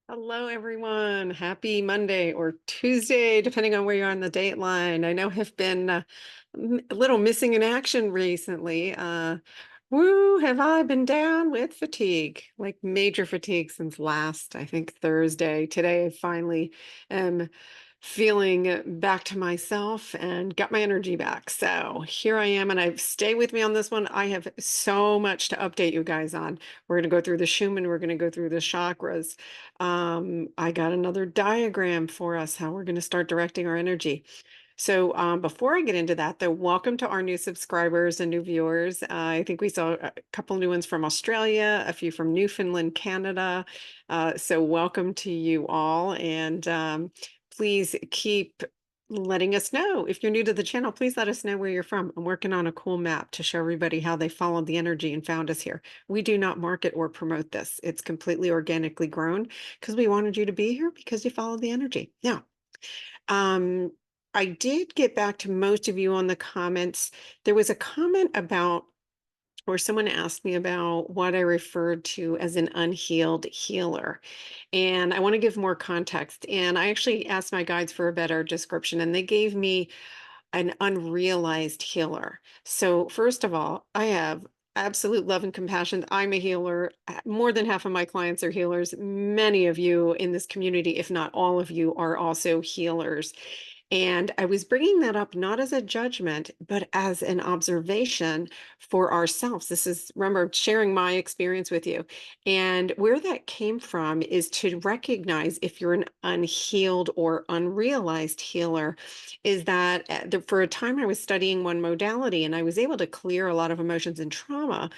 Hello, everyone. Happy Monday or Tuesday, depending on where you are on the date line. I know I've been a little missing in action recently. Woo, have I been down with fatigue, like major fatigue since last, I think Thursday. Today, I finally am feeling back to myself and got my energy back. So here I am, and stay with me on this one. I have so much to update you guys on. We're going to go through the Schumann, we're going to go through the chakras. I got another diagram for us, how we're going to start directing our energy. So before I get into that, though, welcome to our new subscribers and new viewers. I think we saw a couple new ones from Australia, a few from Newfoundland, Canada. So welcome to you all. And please keep letting us know. If you're new to the channel, please let us know where you're from. I'm working on a cool map to show everybody how they followed the energy and found us here. We do not market or promote this. It's completely organically grown because we wanted you to be here because you followed the energy. Now, um, I did get back to most of you on the comments. There was a comment about, or someone asked me about what I referred to as an unhealed healer. And I want to give more context. And I actually asked my guides for a better description, and they gave me an unrealized healer. So, first of all, I have absolute love and compassion. I'm a healer. More than half of my clients are healers. Many of you in this community, if not all of you, are also healers. And I was bringing that up not as a judgment, but as an observation for ourselves. This is, remember, sharing my experience with you. And where that came from is to recognize if you're an unhealed or unrealized healer, is that for a time I was studying one modality and I was able to clear a lot of emotions and trauma.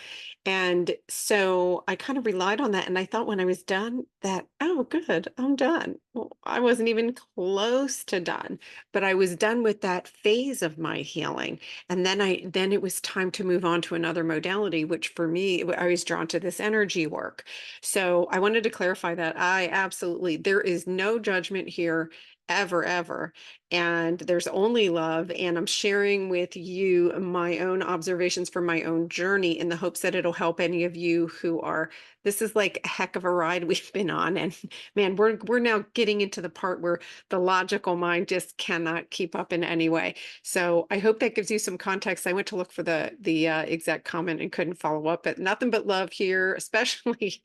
And so I kind of relied on that. And I thought when I was done that, oh, good, I'm done. Well, I wasn't even close to done, but I was done with that phase of my healing. And then it was time to move on to another modality, which for me, I was drawn to this energy work. So I wanted to clarify that there is no judgment here ever, ever. And there's only love. And I'm sharing with you my own observations from my own journey in the hopes that it'll help any of you who are, this is like a heck of a ride we've been on. And man, we're now getting into the part where the logical mind just cannot keep up in any way. So I hope that gives you some context. I went to look for the exact comment and couldn't follow up, but nothing but love here, especially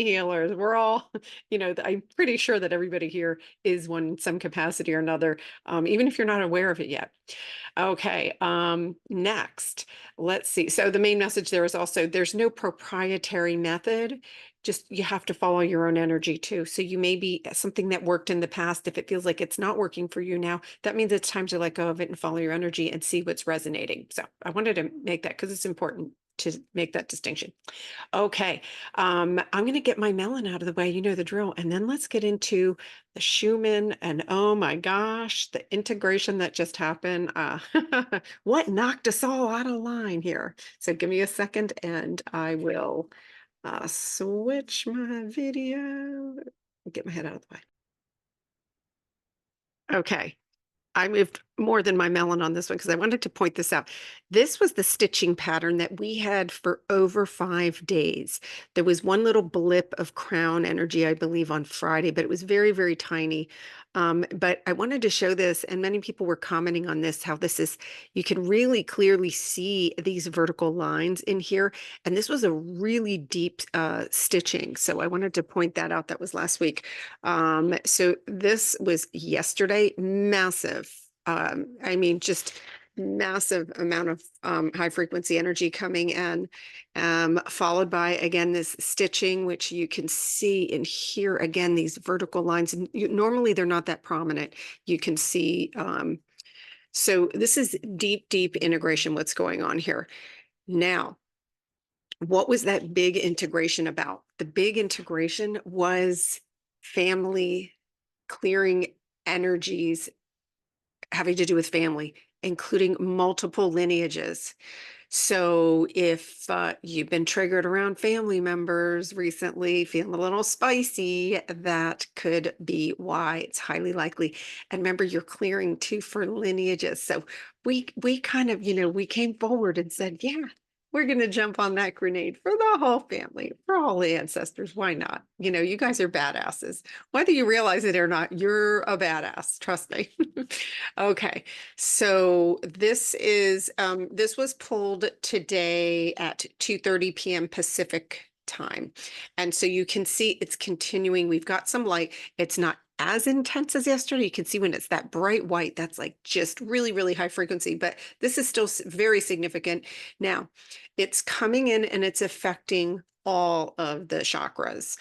healers. We're all, I'm pretty sure that everybody here is one in some capacity or another, even if you're not aware of it yet. Okay, next, let's see. So the main message there is also there's no proprietary method. Just you have to follow your own energy too. So you may be something that worked in the past. If it feels like it's not working for you now, that means it's time to let go of it and follow your energy and see what's resonating. So I wanted to make that because it's important to make that distinction. Okay, I'm going to get my melon out of the way. You know the drill. And then let's get into the Schumann. And oh my gosh, the integration that just happened. What knocked us all out of line here? So give me a second and I will switch my video. Get my head out of the way. Okay. I moved more than my melon on this one because I wanted to point this out. This was the stitching pattern that we had for over 5 days. There was one little blip of crown energy, I believe, on Friday, but it was very, very tiny. But I wanted to show this, and many people were commenting on this, how this is, you can really clearly see these vertical lines in here. And this was a really deep stitching. So I wanted to point that out. That was last week. So this was yesterday, massive. I mean, just massive amount of high frequency energy coming in, followed by, again, this stitching, which you can see in here, again, these vertical lines. And normally they're not that prominent. You can see, so this is deep, deep integration, what's going on here. Now, what was that big integration about? The big integration was family, clearing energies having to do with family, including multiple lineages. So if you've been triggered around family members recently, feeling a little spicy, that could be why. It's highly likely. And remember, you're clearing too for lineages. So we kind of, we came forward and said, yeah, We're going to jump on that grenade for the whole family, for all the ancestors. Why not? You know, you guys are badasses. Whether you realize it or not, you're a badass. Trust me. Okay. So this was pulled today at 2:30 p.m. Pacific time. And so you can see it's continuing. We've got some light. It's not as intense as yesterday. You can see when it's that bright white, that's like just really, really high frequency, but this is still very significant. Now, it's coming in and it's affecting all of the chakras.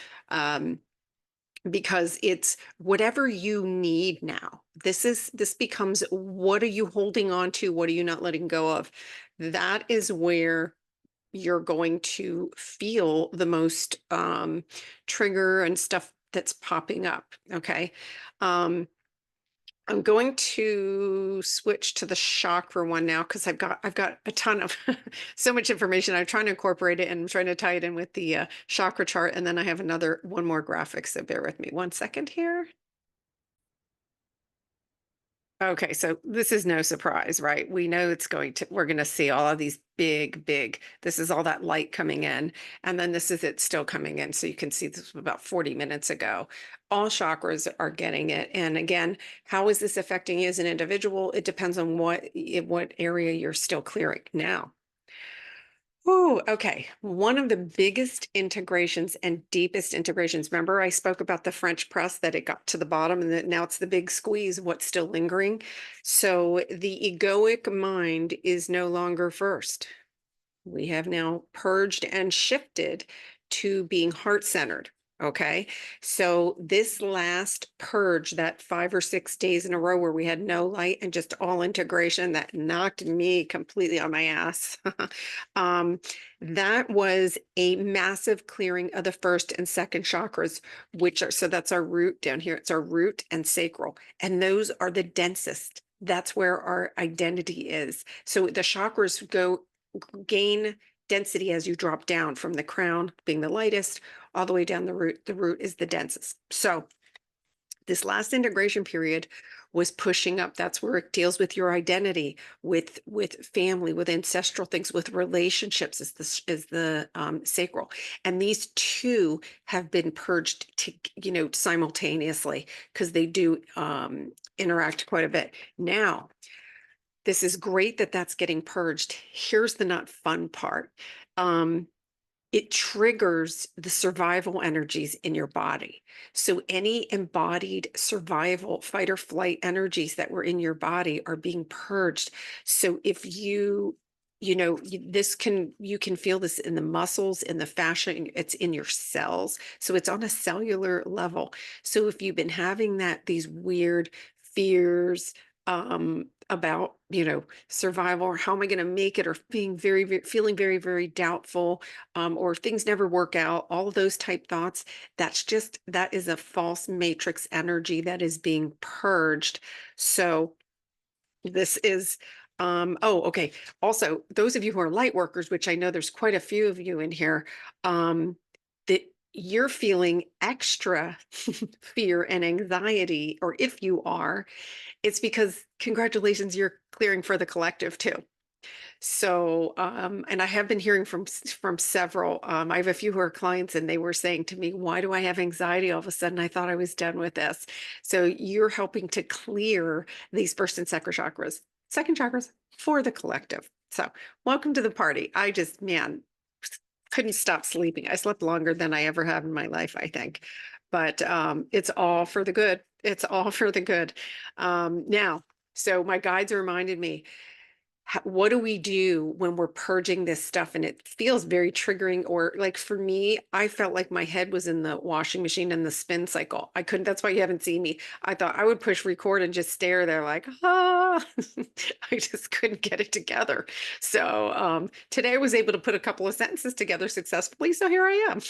Because it's whatever you need now. This becomes, what are you holding on to? What are you not letting go of? That is where you're going to feel the most trigger and stuff that's popping up. Okay. Um, I'm going to switch to the chakra one now because I've got a ton of so much information. I'm trying to incorporate it and I'm trying to tie it in with the chakra chart, and then I have one more graphic. So bear with me 1 second here. Okay, so this is no surprise, right? We know we're going to see all of these big, this is all that light coming in. And then this is it still coming in. So you can see this was about 40 minutes ago. All chakras are getting it. And again, how is this affecting you as an individual? It depends on what area you're still clearing now. Oh, okay. One of the biggest integrations and deepest integrations. Remember, I spoke about the French press, that it got to the bottom and that now it's the big squeeze, what's still lingering. So the egoic mind is no longer first. We have now purged and shifted to being heart-centered. Okay. So this last purge, that 5 or 6 days in a row where we had no light and just all integration, that knocked me completely on my ass. um, that was a massive clearing of the first and second chakras, so that's our root down here. It's our root and sacral. And those are the densest. That's where our identity is. So the chakras gain density as you drop down from the crown being the lightest all the way down the root. The root is the densest. So this last integration period was pushing up. That's where it deals with your identity, with family, with ancestral things, with relationships is the sacral. And these two have been purged simultaneously, because they do interact quite a bit. Now, this is great that that's getting purged. Here's the not fun part. It triggers the survival energies in your body. So any embodied survival, fight or flight energies that were in your body are being purged. So if you can feel this in the muscles, in the fascia, it's in your cells. So it's on a cellular level. So if you've been having these weird fears, about, survival, or how am I going to make it, or feeling feeling very, very doubtful, or things never work out, all of those type thoughts, that is a false matrix energy that is being purged. So this is, oh, okay. Also, those of you who are light workers, which I know there's quite a few of you in here, that you're feeling extra fear and anxiety, or if you are, it's because, congratulations, you're clearing for the collective too. So, and I have been hearing from several. I have a few who are clients, and they were saying to me, "Why do I have anxiety all of a sudden? I thought I was done with this." So you're helping to clear these first and second chakras for the collective. So welcome to the party. I just, man, couldn't stop sleeping. I slept longer than I ever have in my life, I think. But it's all for the good. It's all for the good. Now, so my guides reminded me, what do we do when we're purging this stuff and it feels very triggering? Or like for me, I felt like my head was in the washing machine in the spin cycle. I couldn't, that's why you haven't seen me. I thought I would push record and just stare there like, ah, I just couldn't get it together. So today I was able to put a couple of sentences together successfully. So here I am.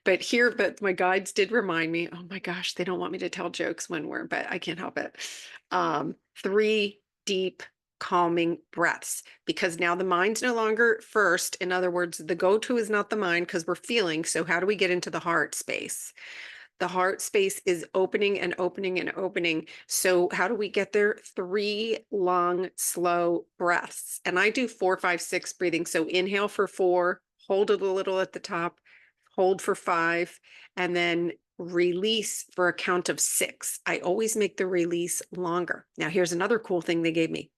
But my guides did remind me, oh my gosh, they don't want me to tell jokes but I can't help it. 3 deep calming breaths, because now the mind's no longer first. In other words, the go-to is not the mind, because we're feeling. So how do we get into the heart space? The heart space is opening and opening and opening. So how do we get there? 3 long, slow breaths. And I do 4, 5, 6 breathing. So inhale for 4, hold it a little at the top, hold for 5, and then release for a count of 6. I always make the release longer. Now, here's another cool thing they gave me.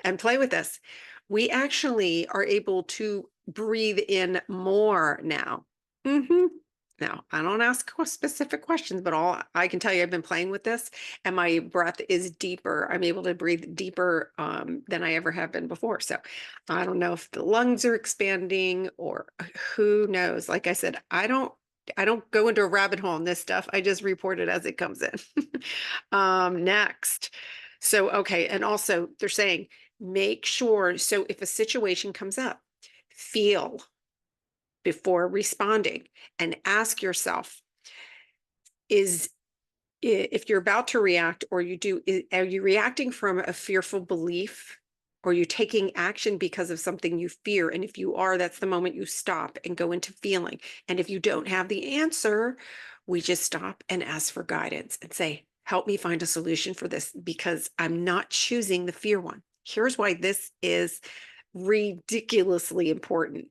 And play with this. We actually are able to breathe in more now. Now, I don't ask specific questions, but all I can tell you, I've been playing with this and my breath is deeper. I'm able to breathe deeper than I ever have been before. So I don't know if the lungs are expanding or who knows. Like I said, I don't go into a rabbit hole on this stuff. I just report it as it comes in. Next. So, okay. And also they're saying, make sure. So if a situation comes up, feel before responding and ask yourself, if you're about to react or you do, are you reacting from a fearful belief? Or are you taking action because of something you fear? And if you are, that's the moment you stop and go into feeling. And if you don't have the answer, we just stop and ask for guidance and say, help me find a solution for this because I'm not choosing the fear one. Here's why this is ridiculously important.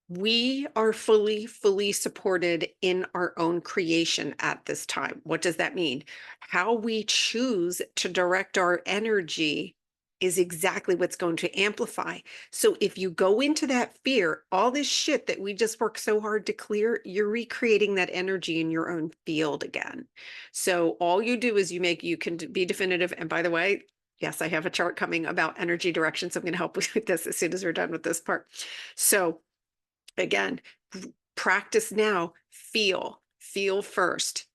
We are fully supported in our own creation at this time. What does that mean? How we choose to direct our energy is exactly what's going to amplify. So if you go into that fear, all this shit that we just worked so hard to clear, you're recreating that energy in your own field again. So all you do is you can be definitive. And by the way, yes, I have a chart coming about energy direction. So I'm going to help with this as soon as we're done with this part. So again, practice now, feel first,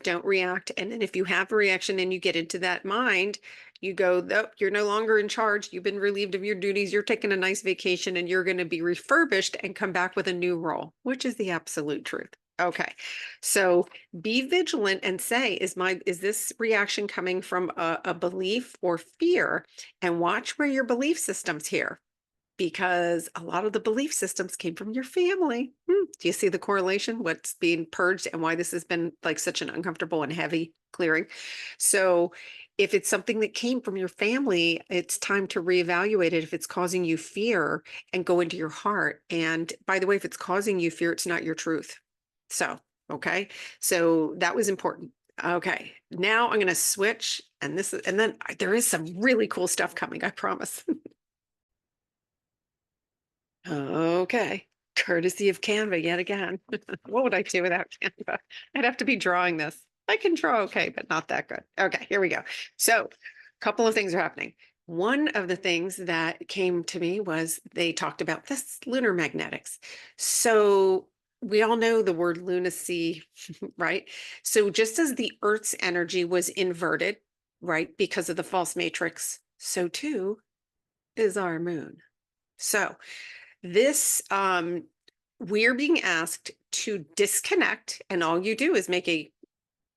don't react. And then if you have a reaction and you get into that mind, you go, oh, you're no longer in charge. You've been relieved of your duties. You're taking a nice vacation and you're going to be refurbished and come back with a new role, which is the absolute truth. Okay. So be vigilant and say, is this reaction coming from a belief or fear? And watch where your belief system's here, because a lot of the belief systems came from your family. Do you see the correlation? What's being purged and why this has been like such an uncomfortable and heavy clearing? So if it's something that came from your family, it's time to reevaluate it if it's causing you fear and go into your heart. And by the way, if it's causing you fear, it's not your truth. So, okay. So that was important. Okay. Now I'm going to switch and then there is some really cool stuff coming, I promise. Okay. Courtesy of Canva yet again. What would I do without Canva? I'd have to be drawing this. I can draw okay, but not that good. Okay, here we go. So a couple of things are happening. One of the things that came to me was they talked about this lunar magnetics. So we all know the word lunacy, right? So just as the Earth's energy was inverted, right, because of the false matrix, so too is our moon. So this, we're being asked to disconnect, and all you do is make a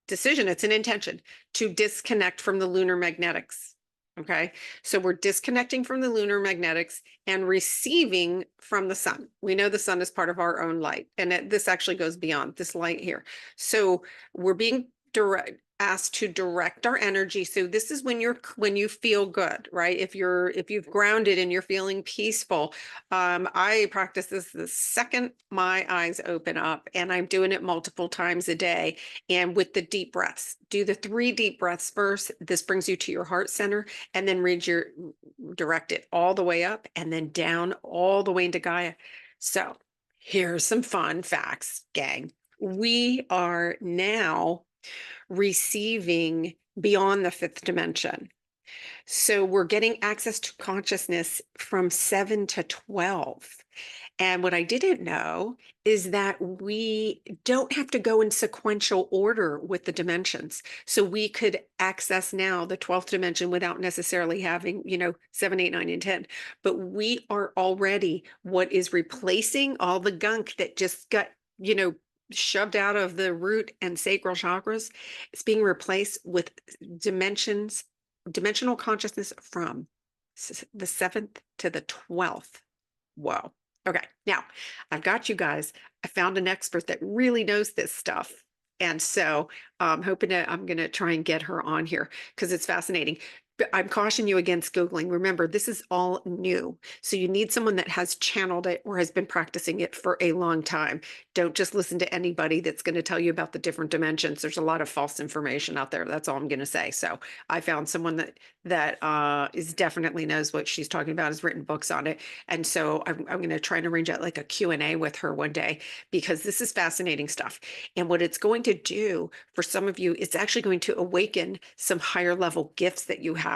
decision. It's an intention to disconnect from the lunar magnetics. Okay. So we're disconnecting from the lunar magnetics and receiving from the sun. We know the sun is part of our own light, and this actually goes beyond this light here. So we're being asked to direct our energy. So this is when you feel good, right? If you've grounded and you're feeling peaceful. I practice this the second my eyes open up, and I'm doing it multiple times a day. And with the deep breaths, do the 3 deep breaths first. This brings you to your heart center, and then direct it all the way up and then down all the way into Gaia. So here's some fun facts, gang. We are now receiving beyond the 5th dimension. So we're getting access to consciousness from 7 to 12. And what I didn't know is that we don't have to go in sequential order with the dimensions. So we could access now the 12th dimension without necessarily having, 7, 8, 9, and 10. But we are already what is replacing all the gunk that just got, shoved out of the root and sacral chakras. It's being replaced with dimensional consciousness from the 7th to the 12th. Whoa. Okay. Now I've got you guys. I found an expert that really knows this stuff. And so I'm going to try and get her on here because it's fascinating. But I'm cautioning you against Googling. Remember, this is all new. So you need someone that has channeled it or has been practicing it for a long time. Don't just listen to anybody that's going to tell you about the different dimensions. There's a lot of false information out there. That's all I'm going to say. So I found someone that is definitely knows what she's talking about, has written books on it. And so I'm going to try and arrange out like a Q&A with her one day because this is fascinating stuff. And what it's going to do for some of you, it's actually going to awaken some higher level gifts that you have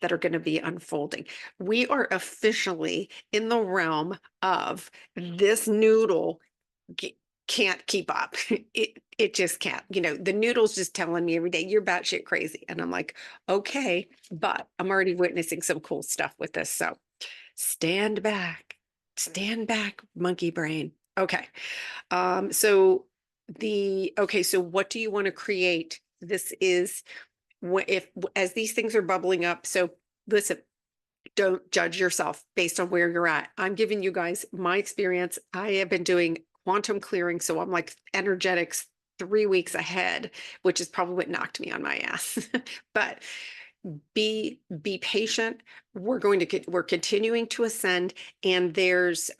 that are going to be unfolding. We are officially in the realm of this noodle can't keep up. It just can't. You know, the noodle's just telling me every day, you're batshit crazy. And I'm like, okay, but I'm already witnessing some cool stuff with this. So stand back, monkey brain. Okay. So what do you want to create? This is if as these things are bubbling up. So listen, don't judge yourself based on where you're at. I'm giving you guys my experience. I have been doing quantum clearing, so I'm like energetics 3 weeks ahead, which is probably what knocked me on my ass. But be patient. We're continuing to ascend, and there's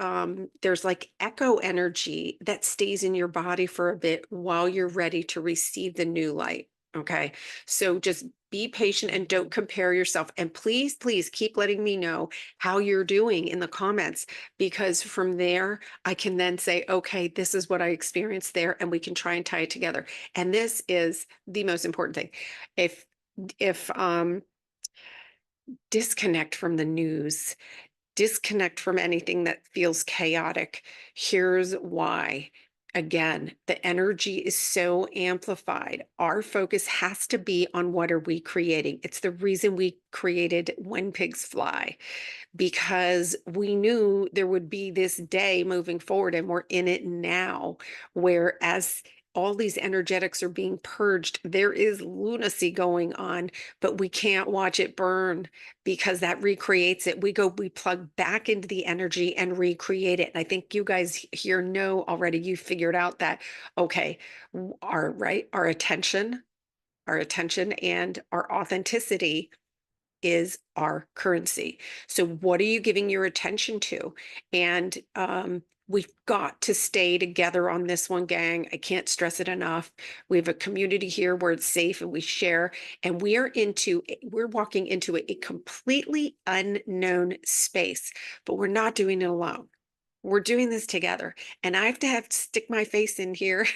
like echo energy that stays in your body for a bit while you're ready to receive the new light. Okay, so just be patient and don't compare yourself, and please keep letting me know how you're doing in the comments, because from there I can then say, okay, this is what I experienced there, and we can try and tie it together. And this is the most important thing. If disconnect from the news, disconnect from anything that feels chaotic. Here's why. Again, the energy is so amplified. Our focus has to be on what are we creating. It's the reason we created When Pigs Fly, because we knew there would be this day moving forward, and we're in it now, whereas all these energetics are being purged. There is lunacy going on, but we can't watch it burn because that recreates it. We plug back into the energy and recreate it. And I think you guys here know already, you figured out that, okay, our attention and our authenticity is our currency. So what are you giving your attention to? And we've got to stay together on this one, gang. I can't stress it enough. We have a community here where it's safe and we share, and we're walking into a completely unknown space, but we're not doing it alone. We're doing this together, and I have to stick my face in here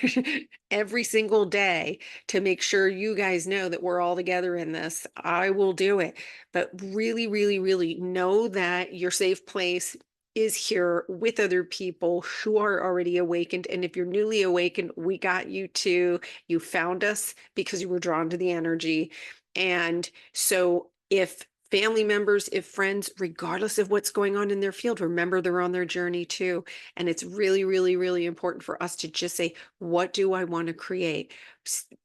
every single day to make sure you guys know that we're all together in this. I will do it, but really know that your safe place is here with other people who are already awakened. And if you're newly awakened, we got you too. You found us because you were drawn to the energy. And so if family members, if friends, regardless of what's going on in their field, remember they're on their journey too. And it's really important for us to just say, what do I want to create?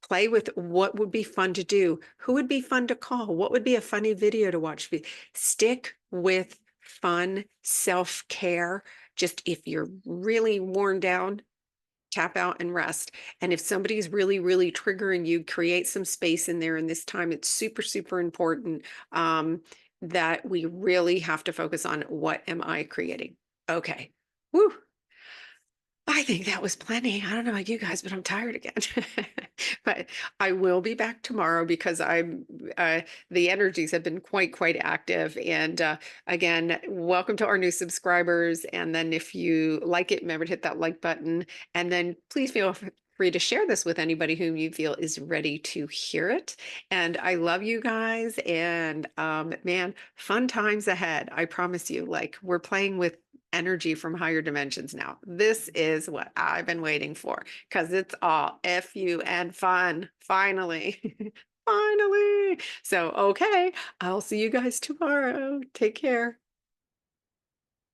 Play with what would be fun to do. Who would be fun to call? What would be a funny video to watch? Stick with fun self-care. Just if you're really worn down, tap out and rest. And if somebody's really triggering you, create some space in there. In this time, it's super important that we really have to focus on what am I creating? Okay. Woo. I think that was plenty. I don't know about you guys, but I'm tired again. But I will be back tomorrow because the energies have been quite active. And again, welcome to our new subscribers. And then if you like it, remember to hit that like button. And then please feel free to share this with anybody whom you feel is ready to hear it. And I love you guys. And man, fun times ahead. I promise you, like we're playing with energy from higher dimensions now. This is what I've been waiting for because it's all FU and fun. Finally. Finally. So, okay, I'll see you guys tomorrow. Take care.